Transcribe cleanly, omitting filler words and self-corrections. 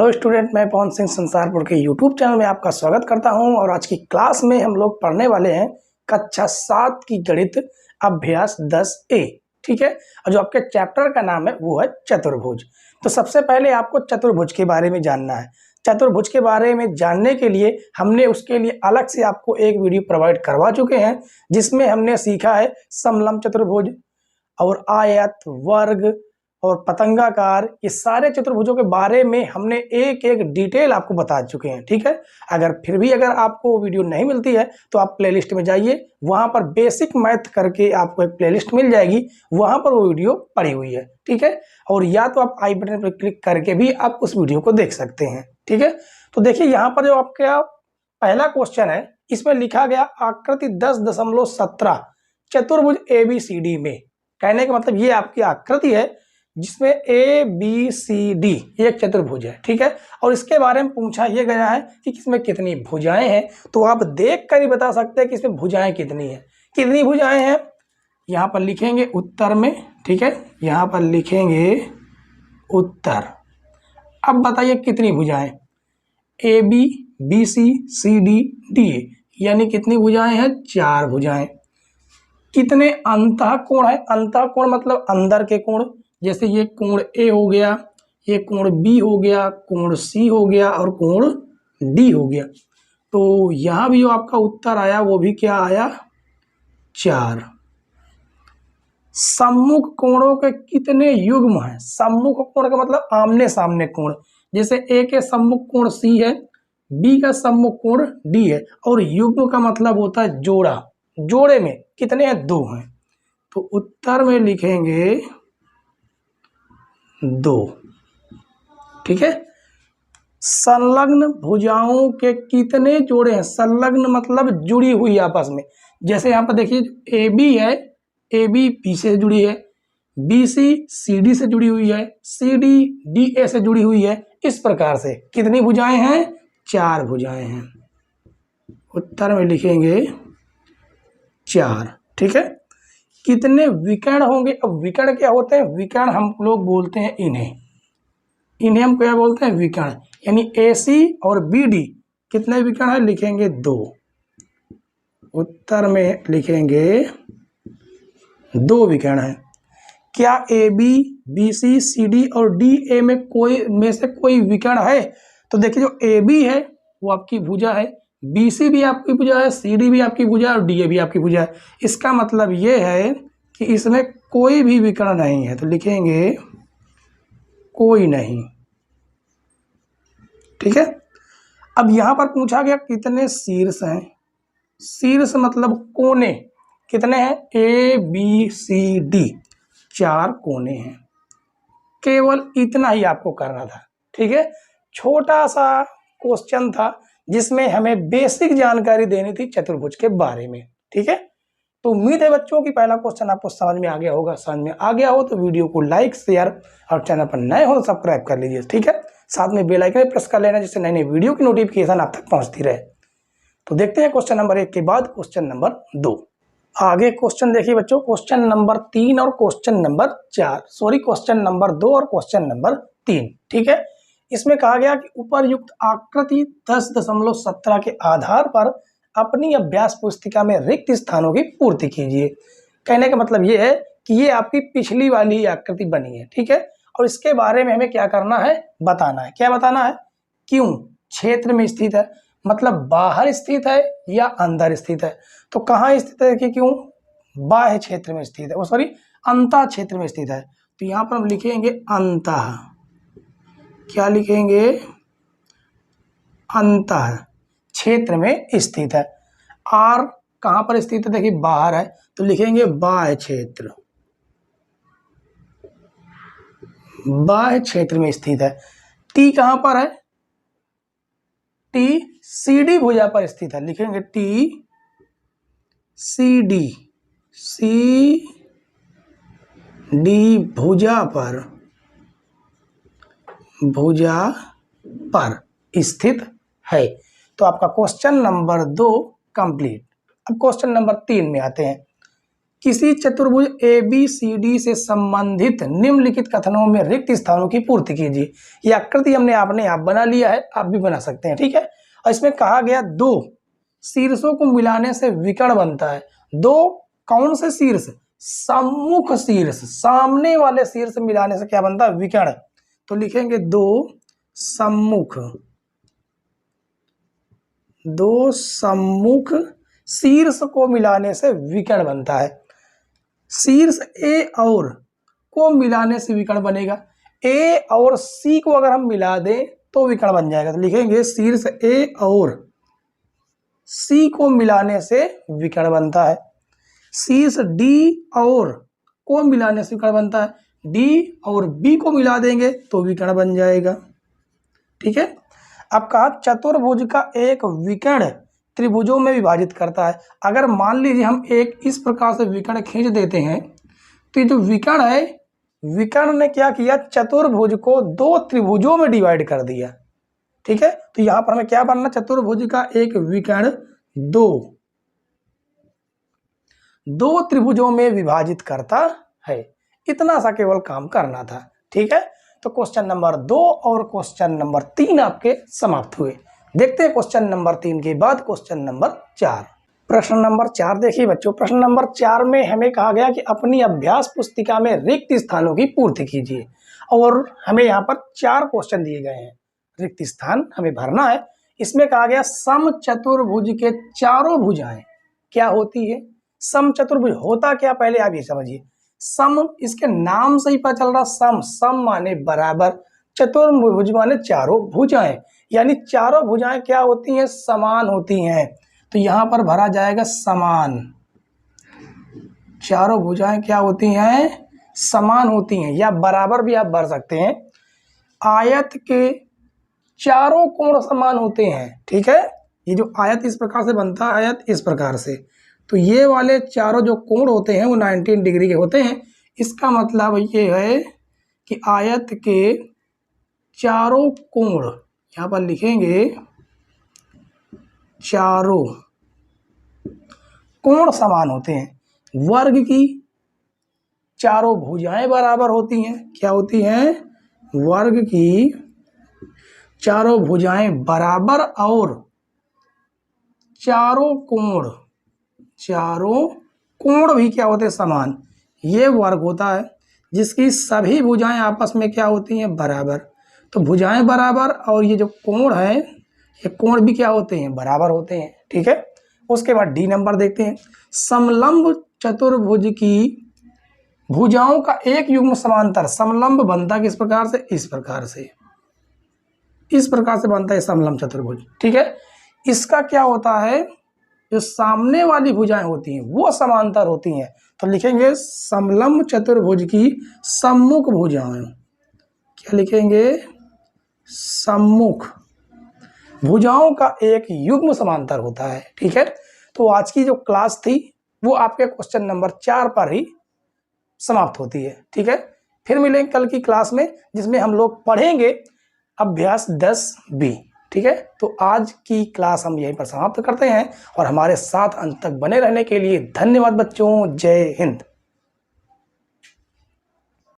Hello student, मैं पवन सिंह संसारपुर के YouTube channel में आपका स्वागत करता हूं। और आज की क्लास में हम लोग पढ़ने वाले हैं कक्षा 7 की गणित अभ्यास 10A। ठीक है, और जो आपके चैप्टर का नाम है वो है चतुर्भुज। तो सबसे पहले आपको चतुर्भुज के बारे में जानना है। चतुर्भुज के बारे में जानने के लिए हमने उसके लिए अलग से आपको एक वीडियो प्रोवाइड करवा चुके हैं, जिसमें हमने सीखा है समलंब चतुर्भुज और आयत, वर्ग और पतंगाकार। ये सारे चतुर्भुजों के बारे में हमने एक एक डिटेल आपको बता चुके हैं। ठीक है, अगर आपको वीडियो नहीं मिलती है तो आप प्लेलिस्ट में जाइए, वहां पर बेसिक मैथ करके आपको एक प्लेलिस्ट मिल जाएगी, वहां पर वो वीडियो पड़ी हुई है। ठीक है, और या तो आप आई बटन पर क्लिक करके भी आप उस वीडियो को देख सकते हैं। ठीक है, तो देखिए यहाँ पर जो आपका पहला क्वेश्चन है, इसमें लिखा गया आकृति 10.17 चतुर्भुज ABCD में। कहने का मतलब ये आपकी आकृति है जिसमें ABCD एक चतुर्भुज है। ठीक है, और इसके बारे में पूछा यह गया है कि इसमें कितनी भुजाएं हैं। तो आप देख कर ही बता सकते हैं कि इसमें भुजाएं कितनी है। कितनी भुजाएं हैं यहाँ पर लिखेंगे उत्तर में। ठीक है, यहाँ पर लिखेंगे उत्तर। अब बताइए कितनी भुजाएं, AB BC CD DA, यानी कितनी भुजाएं हैं? 4 भुजाएं। कितने अंतःकोण है? अंतःकोण मतलब अंदर के कोण, जैसे ये कोण A हो गया, ये कोण B हो गया, कोण C हो गया और कोण D हो गया। तो यहाँ भी जो आपका उत्तर आया वो भी क्या आया? 4। सम्मुख कोणों के कितने युग्म हैं? सम्मुख कोण का मतलब आमने सामने कोण। जैसे A के सम्मुख कोण C है, B का सम्मुख कोण D है, और युग्म का मतलब होता है जोड़ा। जोड़े में कितने हैं? 2 हैं। तो उत्तर में लिखेंगे 2। ठीक है, संलग्न भुजाओं के कितने जोड़े हैं? संलग्न मतलब जुड़ी हुई आपस में। जैसे यहाँ पर देखिए AB है, AB B से जुड़ी है, BC CD से जुड़ी हुई है, CD DA से जुड़ी हुई है। इस प्रकार से कितनी भुजाएं हैं? 4 भुजाएं हैं। उत्तर में लिखेंगे 4। ठीक है, कितने विकर्ण होंगे? अब विकर्ण क्या होते हैं? विकर्ण हम लोग बोलते हैं इन्हें हम क्या बोलते हैं? विकर्ण। यानी AC और BD कितने विकर्ण है? लिखेंगे 2। उत्तर में लिखेंगे 2 विकर्ण है। क्या AB BC CD और DA में से कोई विकर्ण है? तो देखिए जो AB है वो आपकी भुजा है, BC भी आपकी भुजा है, CD भी आपकी भुजा है और DA भी आपकी भुजा है। इसका मतलब ये है कि इसमें कोई भी विकर्ण नहीं है, तो लिखेंगे कोई नहीं। ठीक है, अब यहां पर पूछा गया कितने शीर्ष हैं। शीर्ष मतलब कोने कितने हैं? ABCD 4 कोने हैं। केवल इतना ही आपको करना था। ठीक है, छोटा सा क्वेश्चन था जिसमें हमें बेसिक जानकारी देनी थी चतुर्भुज के बारे में। ठीक है, तो उम्मीद है बच्चों की पहला क्वेश्चन आपको समझ में आ गया होगा। समझ में आ गया हो तो वीडियो को लाइक, शेयर और चैनल पर नए हो तो सब्सक्राइब कर लीजिए। ठीक है, साथ में बेल आइकन प्रेस कर लेना जिससे नई नई वीडियो की नोटिफिकेशन आप तक पहुंचती रहे। तो देखते हैं क्वेश्चन नंबर 1 के बाद क्वेश्चन नंबर 2। आगे क्वेश्चन देखिए बच्चों, क्वेश्चन नंबर 3 और question number 4, sorry question number 2 और क्वेश्चन नंबर 3। ठीक है, इसमें कहा गया कि उपरयुक्त आकृति 10.17 के आधार पर अपनी अभ्यास पुस्तिका में रिक्त स्थानों की पूर्ति कीजिए। कहने का मतलब ये है कि ये आपकी पिछली वाली आकृति बनी है। ठीक है, और इसके बारे में हमें क्या करना है? बताना है। क्या बताना है? क्यों क्षेत्र में स्थित है, मतलब बाहर स्थित है या अंदर स्थित है। तो कहाँ स्थित है कि क्यों? बाह्य क्षेत्र में स्थित है, वो सॉरी अंतः क्षेत्र में स्थित है। तो यहाँ पर हम लिखेंगे अंतः। क्या लिखेंगे? अंतः क्षेत्र में स्थित है। R कहां पर स्थित है? देखिए बाहर है, तो लिखेंगे बाह्य क्षेत्र। बाह्य क्षेत्र में स्थित है। T कहां पर है? T CD भुजा पर स्थित है, लिखेंगे T CD भुजा पर स्थित है। तो आपका क्वेश्चन नंबर 2 कंप्लीट। अब क्वेश्चन नंबर 3 में आते हैं। किसी चतुर्भुज ABCD से संबंधित निम्नलिखित कथनों में रिक्त स्थानों की पूर्ति कीजिए। यह आकृति हमने अपने आप बना लिया है, आप भी बना सकते हैं, ठीक है। और इसमें कहा गया दो शीर्षों को मिलाने से विकर्ण बनता है। दो कौन से शीर्ष? सम्मुख शीर्ष, सामने वाले शीर्ष मिलाने से क्या बनता है? विकर्ण। तो लिखेंगे दो सम्मुख शीर्ष को मिलाने से विकर्ण बनता है। शीर्ष A और को मिलाने से विकर्ण बनेगा। A और C को अगर हम मिला दें तो विकर्ण बन जाएगा। तो लिखेंगे शीर्ष A और C को मिलाने से विकर्ण बनता है। शीर्ष D और को मिलाने से विकर्ण बनता है। D और B को मिला देंगे तो विकर्ण बन जाएगा, ठीक है। अब कहा चतुर्भुज का एक विकर्ण त्रिभुजों में विभाजित करता है। अगर मान लीजिए हम एक इस प्रकार से विकर्ण खींच देते हैं तो ये जो विकर्ण है, विकर्ण ने क्या किया? चतुर्भुज को दो त्रिभुजों में डिवाइड कर दिया, ठीक है। तो यहां पर हमें क्या बनना? चतुर्भुज का एक विकर्ण दो त्रिभुजों में विभाजित करता है। इतना सा केवल काम करना था, ठीक है। तो क्वेश्चन नंबर 2 और क्वेश्चन नंबर 3 आपके समाप्त हुए। देखते हैं क्वेश्चन नंबर 3 के बाद क्वेश्चन नंबर 4। प्रश्न नंबर 4 देखिए बच्चों, प्रश्न नंबर 4 में हमें कहा गया कि अपनी अभ्यास पुस्तिका में रिक्त स्थानों की पूर्ति कीजिए। और हमें यहाँ पर 4 क्वेश्चन दिए गए हैं, रिक्त स्थान हमें भरना है। इसमें कहा गया समचतुर्भुज के चारों भुजाएं क्या होती है? समचतुर्भुज होता क्या, पहले आप ये समझिए। सम, इसके नाम से ही पता चल रहा, सम माने बराबर, चतुर्भुज माने चारों भुजाएं, यानी चारों भुजाएं क्या होती हैं? समान होती हैं। तो यहां पर भरा जाएगा समान। चारों भुजाएं क्या होती हैं? समान होती हैं, या बराबर भी आप भर सकते हैं। आयत के चारों कोण समान होते हैं, ठीक है। ये जो आयत इस प्रकार से बनता है, आयत इस प्रकार से, तो ये वाले चारों जो कोण होते हैं वो 19 डिग्री के होते हैं। इसका मतलब ये है कि आयत के चारों कोण, यहाँ पर लिखेंगे चारों कोण समान होते हैं। वर्ग की चारों भुजाएं बराबर होती हैं। क्या होती हैं? वर्ग की चारों भुजाएं बराबर, और चारों कोण भी क्या होते हैं? समान। ये वर्ग होता है जिसकी सभी भुजाएं आपस में क्या होती हैं? बराबर। तो भुजाएं बराबर और ये जो कोण है, ये कोण भी क्या होते हैं? बराबर होते हैं, ठीक है। उसके बाद डी नंबर देखते हैं। समलंब चतुर्भुज की भुजाओं का एक युग्म समांतर समलंब बनता किस प्रकार से? इस प्रकार से, इस प्रकार से बनता है समलंब चतुर्भुज, ठीक है। इसका क्या होता है? जो सामने वाली भुजाएं होती हैं वो समांतर होती हैं। तो लिखेंगे समलंब चतुर्भुज की सम्मुख भुजाएं। क्या लिखेंगे? सम्मुख भुजाओं का एक युग्म समांतर होता है, ठीक है। तो आज की जो क्लास थी वो आपके क्वेश्चन नंबर 4 पर ही समाप्त होती है, ठीक है। फिर मिलेंगे कल की क्लास में, जिसमें हम लोग पढ़ेंगे अभ्यास 10B, ठीक है। तो आज की क्लास हम यहीं पर समाप्त करते हैं, और हमारे साथ अंत तक बने रहने के लिए धन्यवाद बच्चों। जय हिंद।